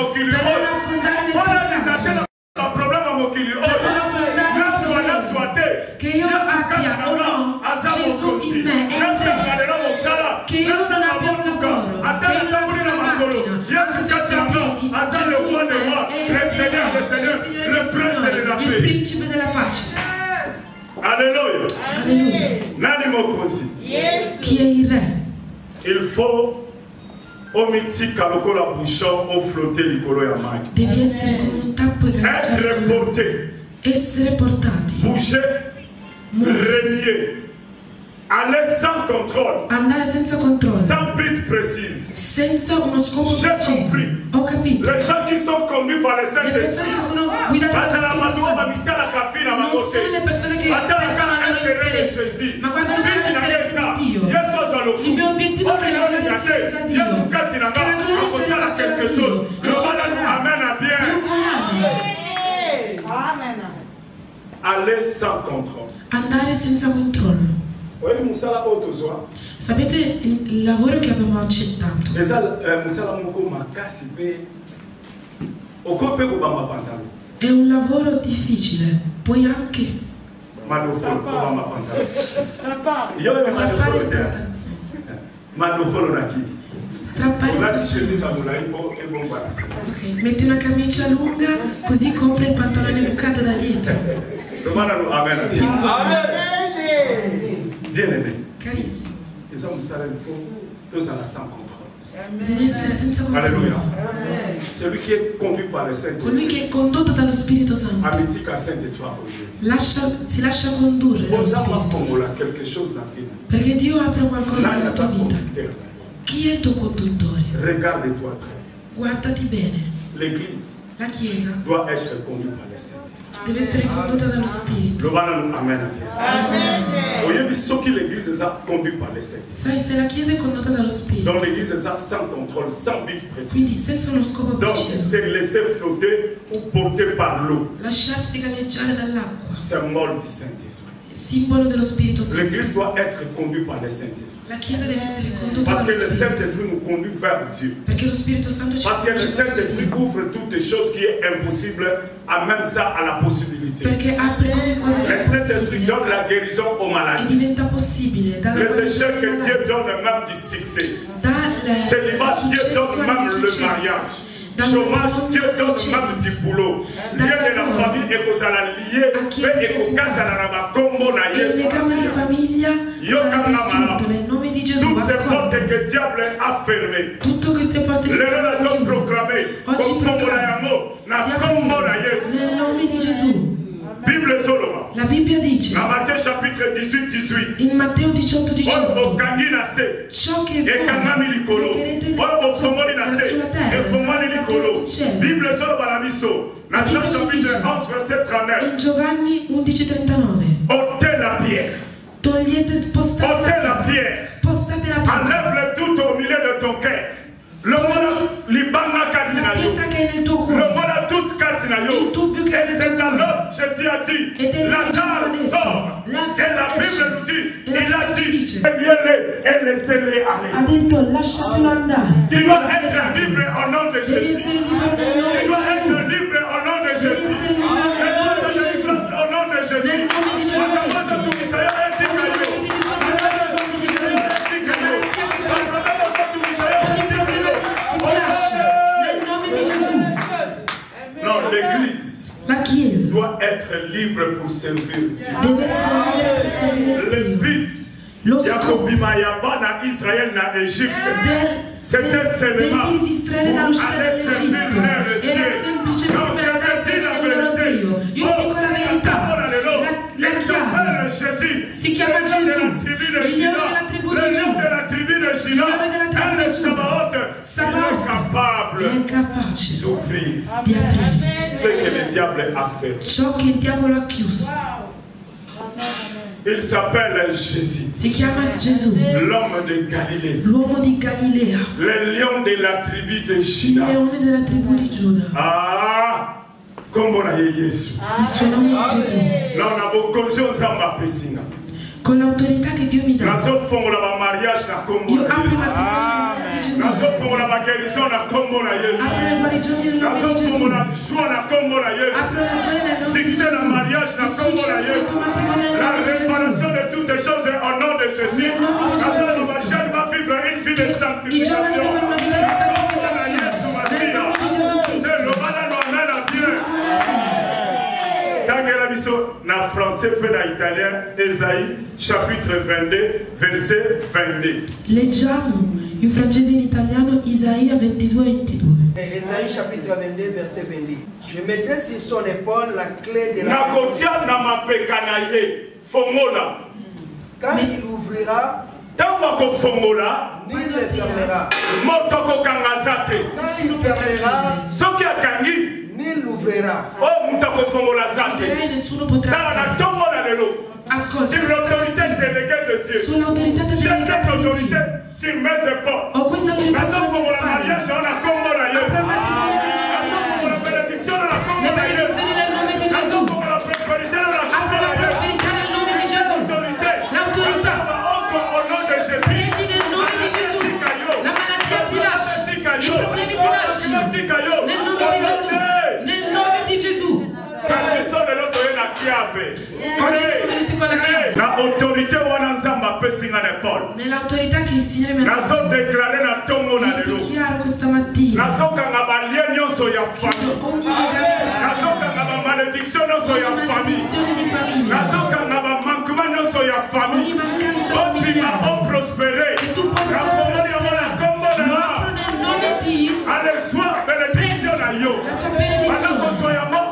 che io abbia o no Gesù in me e in te, che io non abbia un lavoro, che io non abbia una macchina, il principe della pace. Alleluia. Alleluia. Chi è il re? Il faut devi essere come un tappo e galleggiare, essere portati, bouger, régner, aller sans contrôle, andare senza controllo, sans but précis, senza uno scopo preciso. Ho capito. Les gens qui sont conduits par le le persone che sono guidate dal Spirito Santo non sono le persone che pensano ai loro interessi, ma guardano solo l'interesse di Dio. Il mio obiettivo è che la gloria sia resa a Dio, che la gloria sia resa a Dio. Amen. Aller sans contrôle. Andare senza controllo. Sapete il lavoro che abbiamo accettato? È un lavoro difficile, puoi anche strappare ok, metti una camicia lunga così copre il pantalone bucato da dietro. Bien aimé, carissimo, bisogna essere senza controllo. Celui qui est conduit par le Saint-Esprit, colui che è condotto dallo Spirito Santo si lascia condurre dallo Spirito, perché Dio apre qualcosa nella tua vita. Chi è il tuo conduttore? Guardati bene. La Chiesa deve essere condotta dallo Spirito. Sai, se la Chiesa è condotta dallo Spirito, quindi senza uno scopo preciso, lasciarsi galleggiare dall'acqua, simbolo dello Spirito Santo. L'Église doit être conduite par le Saint-Esprit. La Chiesa deve essere condotta Parce que dallo le Spirito. Saint-Esprit nous conduit vers Dieu. Perché lo Spirito Santo ci Parce que le conduce Saint-Esprit verso Dio. ouvre toutes les choses qui est impossible, amène ça à la possibilité. Perché apre ogni cosa che Le è Saint-Esprit possibile donne la guérison aux e maladies. diventa possibile. Les échecs que Dieu donne même du succès. Célibat, Dieu donne même le mariage. Chômage, Dieu donne même du boulot. Lien de la famille et que ça l'a lié, et que quand elle a la combo na il legame di famiglia sarà distrutto nel nome di Gesù. toutes ces portes que le diable a fermées, Tutte queste porte che les relations Dio proclamées, oggi comme combo na yamo, na combo na yes. nel nome di Gesù. Bible Solomon. La Bibbia dice Dans Matthieu chapitre 18, in Matteo 18:18 au kangi na se, ciò che et kanami likolo, legherete au fomoni na se, sulla terra et fomoni likolo. cielo. Bible Solomon la miso. Dans Jean chapitre 11 verset 39. In Giovanni 11:39 ôtez la pierre. togliete, spostate Ôtez la pierre. Spostate la pietra. Enlève-le tout au milieu de ton cœur. Le mot libanga katina La yo. pietra che è nel tuo Le cuore. mot toute katina yo. Il dubbio che è Et nel c'est tuo alors cuore. Jésus a dit, Ed è Lazare Gesù ha sort. detto, Et la Lazzaro Bible esce. nous dit, E la il a Bibbia ci dit, dice, viens-les et laissez-les aller. ha detto lasciatelo andare. Tu dois être libre au nom de Devi Jésus. essere libero nel Tu nome di dois Gesù. être libre au nom de Devi Jésus. essere libero nel Et nome sois di de Gesù. délivrance au nom de Jésus. Nel nome di Gesù. Akabasa tukisaya etika yo. Akabasa tukisaya etika yo. Akabasa tukisaya etika yo. doit être libre pour servir Dieu. Le but Yakobima Yabana Israël na Égypte, c'était seulement pour aller servir leur Dieu. Donc je te dis la vérité. Jésus, le nom de la tribu de Juda, le nom de la tribu de Juda, et le Sabaoth, il est capable d'ouvrir ce que le diable a fait. Il s'appelle Jésus, l'homme de Galilée, le lion de la tribu de Juda. Ah, comme on a Jésus. Là, on a beaucoup de choses à ma piscine. Con l'autorità che Dio mi dà. Io apro la matrimonio la guérison na kombo na Yesu. Apro la guarigione nel nome di Gesù. La joie na kombo na Yesu. Apro la gioia nel nome di Gesù. Succès na mariage na kombo na Yesu. La réparation de toutes les choses au nom de Jésus. La jeune va vivre une vie de sanctification. Na français et na italien, Esaïe chapitre 22 verset 22. Leggiamo in francese e in italiano Isaia 22-22. Esaïe chapitre 22 verset 22. Je mettrai sur son épaule la clé de la quand il ouvrira, nul ne fermera. Quand il fermera, nul l'ouvrira. Sur l'autorité déléguée de Dieu. J'ai cette autorité sur mes épaules. La mariage, on a comme la bénédiction, on a comme la prospérité, on a comme l'autorité. Au nom de Jésus. La malattia ti lascia. I problemi ti lasciano. Nel nome di Gesù. L'autorité nell'autorità che il Signore mi ha dichiaro questa mattina maledizione di famiglia, ogni mancanza familiare, che tu possa prosperare. Nel nome di alle sue benedizioni la tua benedizione.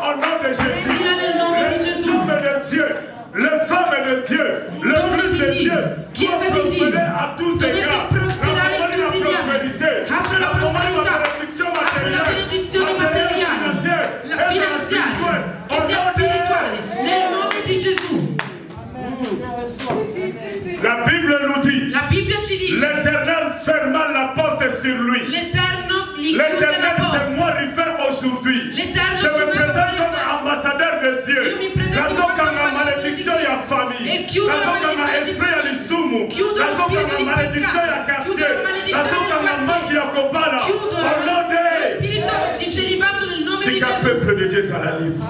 Au nom de Jésus, les hommes de Dieu, les femmes de Dieu, le plus de Dieu, Chiesa di Dio, à tous égards, prosperare in tutti gli anni. Apro la prosperità, apro la benedizione materiale, la finanziaria, che sia spirituale, nel nome di Gesù. La Bible nous dit, la Bibbia ci dice, l'Éternel ferma la porte sur lui. L'Éternel gli chiude la porta. C'est moi rifaire aujourd'hui. Je me présente comme ambassadeur de Dieu. La malédiction et la famille. La esprit et l'isumu. La malédiction et la quartier. La manque et la copala. Au nom de Jésus. Peuple de Dieu, ça la libre.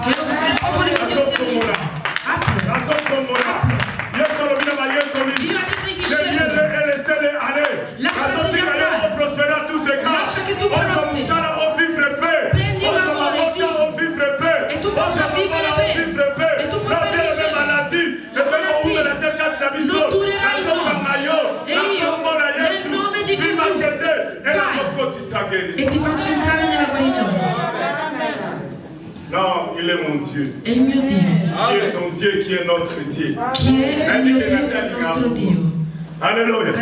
E ti faccio entrare nella guarigione. Non, il est mon Dieu. È il mio Dio. Qui est ton Dieu, qui est notre Dieu. Qui è il mio Dio, che è il nostro Dio. Alléluia.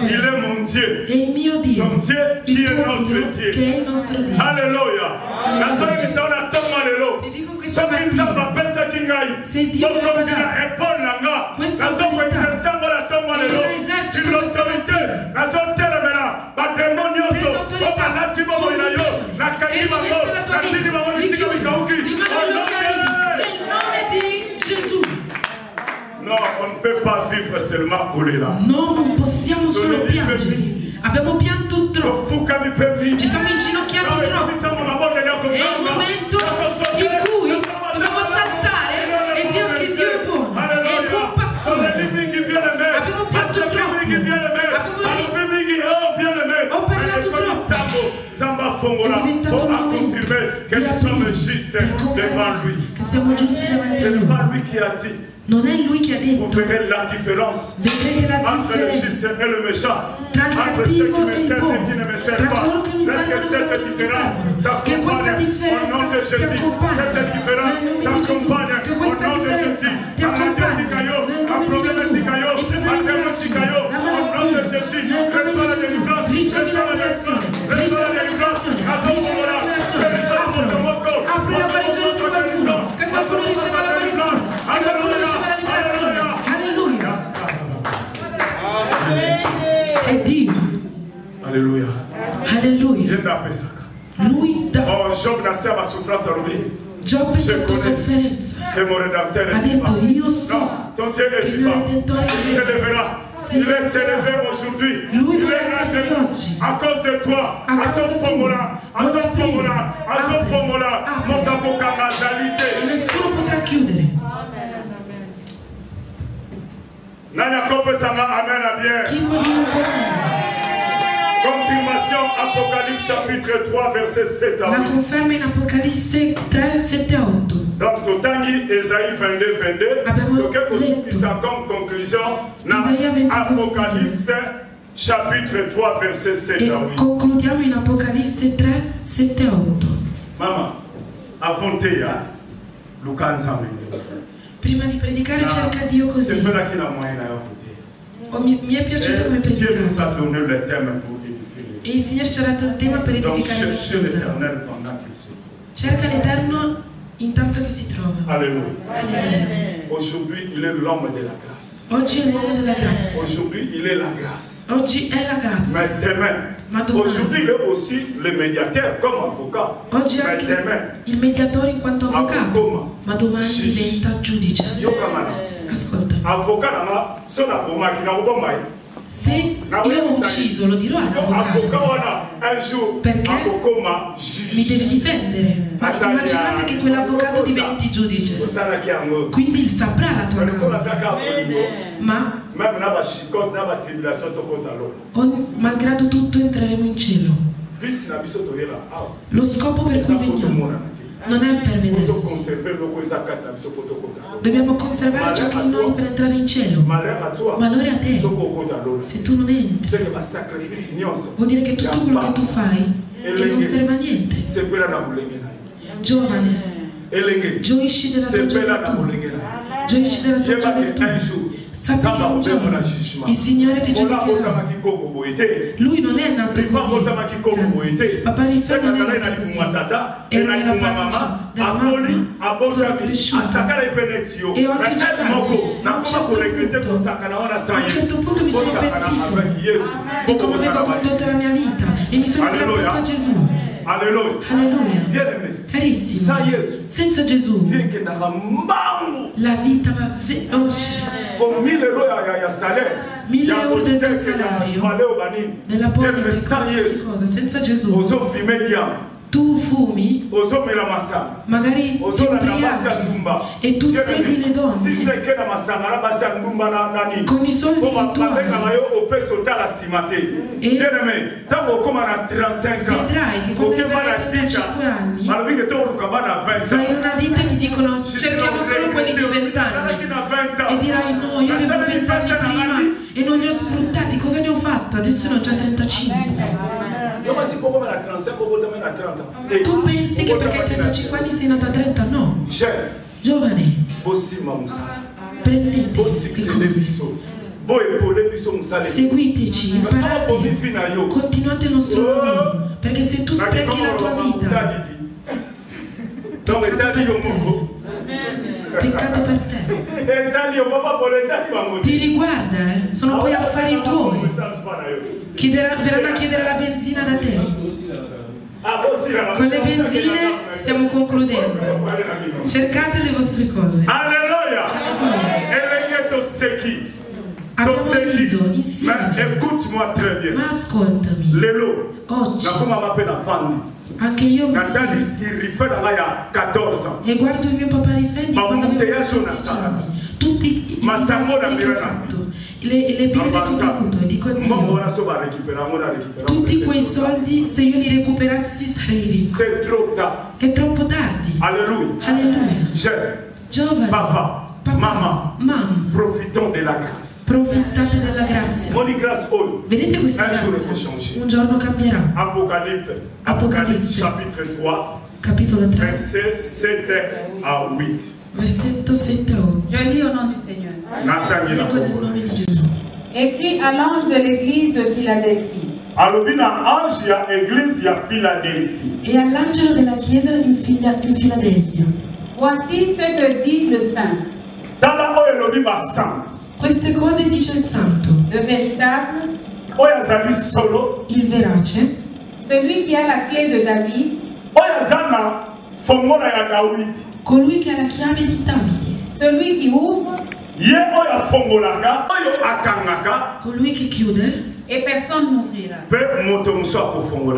Il est mon Dieu. È il mio Dio. Ton Dieu, qui est notre Dieu. Che è il nostro Dio. Alléluia. La soeur qui s'en a tombe à l'élo. Se Dio questa autorità, sur l'autorité, la zone termina, ma demonio so, la nativa moinayo, la kaima mo, la cinema mo, nel nome di Gesù. Non, on ne peut pas vivre seulement collé là. No, non possiamo solo piangere. Abbiamo pianto troppo. Ci stiamo inginocchiando troppo. È il momento in cui dobbiamo saltare e dire che Dio è buono. È il buon pastore. Abbiamo pianto troppo. Ho parlato troppo. Zamba Fongola, pour confirmer que nous sommes justes devant lui. siamo giusti davanti a lui. Non è lui che ha detto. Vous verrez la différence Vedrete la entre le differenza juste et le méchant, tra il entre ceux qui cattivo me e il servent et buono, qui ne me servent tra pas. coloro che mi Laisse servono e cette coloro che mi différence servono. Che questa t'accompagne au nom de differenza ti Jésus. accompagna Cette différence nel nome di Gesù. t'accompagne Che au questa nom de differenza Jésus. ti accompagna nel nome di Gesù. I problemi ti lasciano, la malattia, nel nome di Gesù. Ricevi la liberazione, ricevi la liberazione, ricevi la liberazione. Apri la guarigione di qualcuno, che qualcuno riceva la guarigione, che qualcuno riceva la liberazione. Alleluia. È Dio. Alleluia. Alleluia. Lui da Oh, Job n'a pas souffrance à lui. Giobbe sotto sofferenza Que mon rédempteur ha est detto vivant. io so Non, ton Dieu est che il mio vivant. Redentore Il è se vivo. lèvera. Si Il va se alzerà. lever aujourd'hui. Lui Il vuole est là alzarsi oggi. à cause de toi. A À causa son tua. formola. À son Vuole formola. aprire. À son Apri. formola. Apri. Mon taco E camazalité. nessuno potrà chiudere. Nana Kope Sama, amen à bien. Chi può dire un po'? Confirmation Apocalypse chapitre 3 verset 7 à La 8. conferma in Apocalisse 3, 7 a 8. Donc, Totangi, Esaïe 22, 22. Abbiamo Donc, quelque chose qui letto. s'en comme conclusion dans Isaia 22, Apocalypse chapitre 3 verset 7 E à 8. concludiamo in Apocalisse 3, 7 a 8. Maman, avant te ya, Luca Nzambe. Prima di predicare cerca Dio così. C'est pas là qu'il a moyen d'ailleurs. Mi è piaciuto come Dieu nous a predicato. donné le thème pour édifier. E il Signore ci ha dato il tema per Donc, edificare la cherchez Chiesa. l'éternel pendant qu'il se trouve. Cerca l'Eterno intanto che si trova. Alléluia. Alleluia. Aujourd'hui, il est l'homme de la grâce. Oggi è l'uomo della grazia. Aujourd'hui, il est la grâce. Oggi è la grazia. Mais demain, Ma domani. aujourd'hui, il est aussi le médiateur comme avocat. Oggi è Mais anche demain, il mediatore in quanto avvocato. Avvocato. Ma domani Sì. diventa giudice. yo kamana. Ascolta. Avocat nanga, so na bomaki na bomai. Se io ho ucciso, lo dirò Avocat all'avvocato. wana un jour Perché? akokoma Mi devi juge. difendere. Ma immaginate che quell'avvocato diventi giudice. Osala kiango. Quindi saprà la tua Kola causa. saka bolingo. Ma Même na ba shikot na ba tribulation to kota lo. malgrado tutto entreremo in cielo. Vite na biso to hela. Ah. Lo scopo per Esa cui foto veniamo mona. non è per Poto vedersi. conserver loko esa kat na biso poto kota. Dobbiamo conservare ciò che è in noi per entrare in cielo. Malheur à toi. Malore a te. Soko kota lo. Se tu non entri, C'est que ma sacrifice nyonso. vuol dire che tutto quello che tu fai e non serve a niente. C'est pela na bulenge na. Giovane, Elenge. gioisci della tua C'est pela na gioventù. bulenge na. Gioisci della tua Yeba ke gioventù. un jour. Sappi che un giorno il Signore ti giudicherà. Lui non è nato così. Papà Rifà non è nato così. Era nella pancia della mamma, sono cresciuto e ho anche giocato. Ma a un certo punto mi sono pentito di come avevo condotto la mia vita e mi sono aggrappato a Gesù. Alleluia. Carissimo, senza Gesù la vita va veloce. 1000 euro del tuo salario della politica, cosa, senza Gesù tu fumi, magari ti ubriachi e tu segui le donne con i soldi tuoi e vedrai che quando avrai 35 anni fai una ditta e ti dicono cerchiamo solo quelli di 20 anni e dirai no, io avevo 20 anni prima e non li ho sfruttati, cosa ne ho fatto? Adesso ne ho già 35. Tu pensi che perché hai 35 anni sei nato a 30? No. Giovane, prendete seguiteci, imparate, continuate il nostro lavoro, perché se tu sprechi la tua vita, peccato per te. Ti riguarda, sono poi affari tuoi. Verranno a chiedere la benzina da te. Con le benzine stiamo concludendo. Cercate le vostre cose. Alleluia. Abbiamo riso insieme. Écoute-moi très bien. Ma ascoltami. Lelo. Oggi anche io mi sento e guardo il mio papà Rifendi quando avevo 14 anni. Tutti i disastri che ho fatto, le birre che ho bevuto, e dico a Dio, tutti quei soldi se io li recuperassi sarei ricco. È troppo tardi. Alléluia. Giovani, Papa, mamma, profitons de la grâce. Profitate della grazia. Vedete questa grazia? Un giorno cambierà. Apocalisse chapitre 3, capitolo 3, verset 7 à 8. Versetto 7 a 8. Je lis au nom du Seigneur. Leggo nel nome di Gesù. Écrit à l'ange de l'église de Philadelphie. E all'angelo della chiesa in Filadelfia. Voici ce que dit le saint. Queste cose dice il santo. Le véritable. Il verace. Celui qui a la clé de David. Colui che ha la chiave di Davide. Celui qui ouvre. Colui che chiude. Et personne n'ouvrira.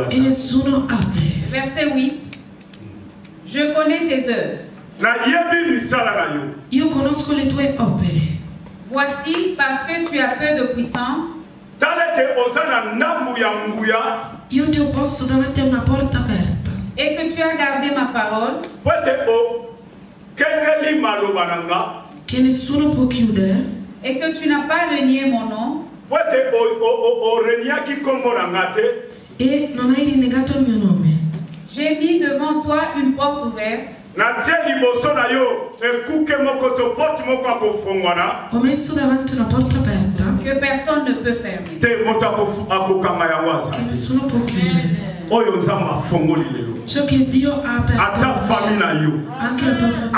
E nessuno apre. Verset 8. Je connais tes œuvres. Io conosco le tue opere. Voici, parce que tu as peu de puissance. Io ti ho posto davanti a una porta aperta. Et que tu as gardé ma parole. Che nessuno può chiudere. Et que tu n'as pas renié mon nom. E non hai rinnegato il mio nome. J'ai mis devant toi une porte ouverte. Ho messo davanti una porta aperta. Que personne ne peut fermer. Che nessuno può chiudere. Ciò che Dio ha aperto. Anche la tua famiglia.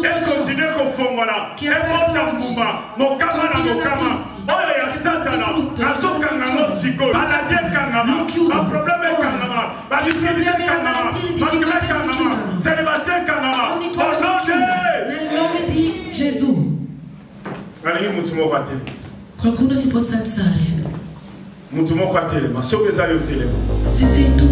E continue con fongola e porta mbumba mokama na mokama oyo ya satana azoka ngamo siko alade kangama ba problème kangama ba difficulté kangama ba grève kangama célibataire kangama au nome di Gesù. Qualcuno si possa alzare. Mutu moko atele ma sobe zali otele. Se sei tu